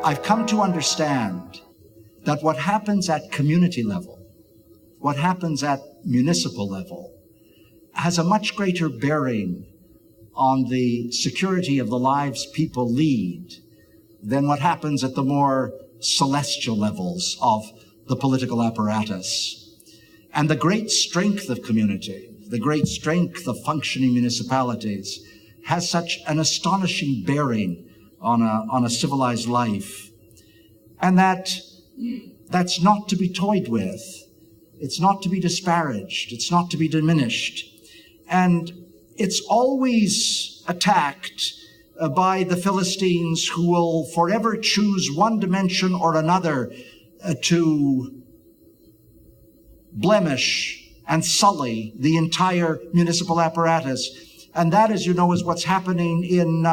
I've come to understand that what happens at community level, what happens at municipal level, has a much greater bearing on the security of the lives people lead than what happens at the more celestial levels of the political apparatus. And the great strength of community, the great strength of functioning municipalities, has such an astonishing bearing on a civilized life. And that's not to be toyed with. It's not to be disparaged. It's not to be diminished. And it's always attacked by the Philistines, who will forever choose one dimension or another to blemish and sully the entire municipal apparatus. And that, as you know, is what's happening in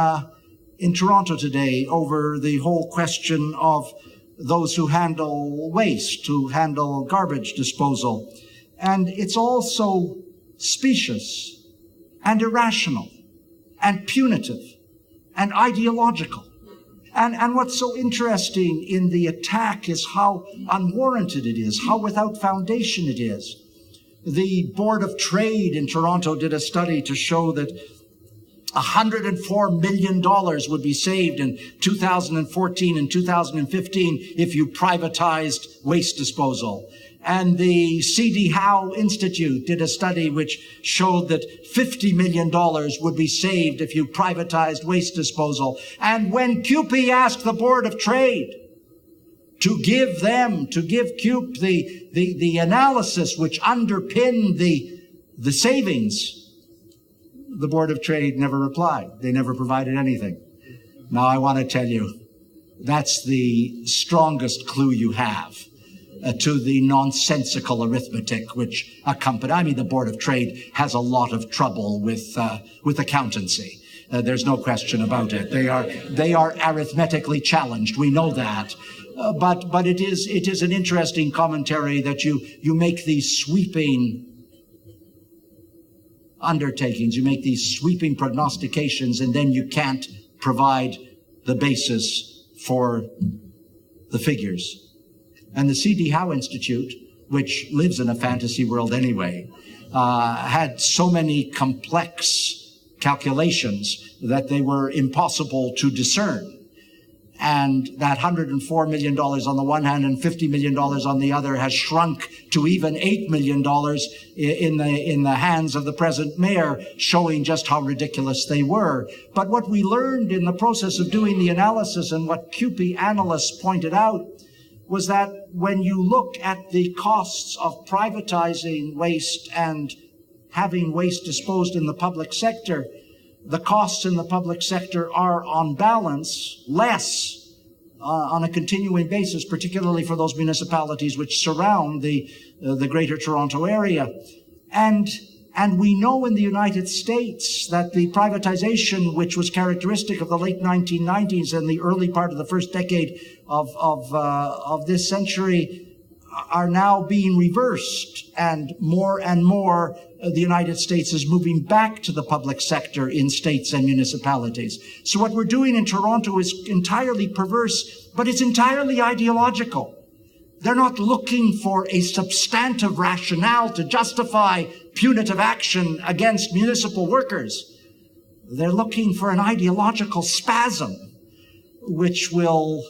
Toronto today over the whole question of those who handle waste, who handle garbage disposal. And it's also specious and irrational and punitive and ideological. And what's so interesting in the attack is how unwarranted it is, how without foundation it is. The Board of Trade in Toronto did a study to show that $104 million would be saved in 2014 and 2015 if you privatized waste disposal. And the C.D. Howe Institute did a study which showed that $50 million would be saved if you privatized waste disposal. And when CUPE asked the Board of Trade to give CUPE the analysis which underpinned the savings, the Board of Trade never replied. They never provided anything. Now, I want to tell you, that's the strongest clue you have to the nonsensical arithmetic which accompanies. The Board of Trade has a lot of trouble with accountancy. There's no question about it. They are arithmetically challenged. We know that. But it is an interesting commentary that you make these sweeping undertakings, you make these sweeping prognostications, and then you can't provide the basis for the figures. And the C.D. Howe Institute, which lives in a fantasy world anyway, had so many complex calculations that they were impossible to discern. And that $104 million on the one hand and $50 million on the other has shrunk to even $8 million in the hands of the present mayor, showing just how ridiculous they were. But what we learned in the process of doing the analysis, and what CUPE analysts pointed out, was that when you look at the costs of privatizing waste and having waste disposed in the public sector, the costs in the public sector are, on balance, less on a continuing basis, particularly for those municipalities which surround the Greater Toronto Area. And we know in the United States that the privatization, which was characteristic of the late 1990s and the early part of the first decade of this century, are now being reversed, and more the United States is moving back to the public sector in states and municipalities. So what we're doing in Toronto is entirely perverse, but it's entirely ideological. They're not looking for a substantive rationale to justify punitive action against municipal workers. They're looking for an ideological spasm which will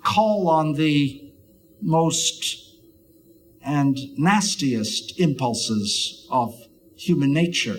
call on the most and nastiest impulses of human nature.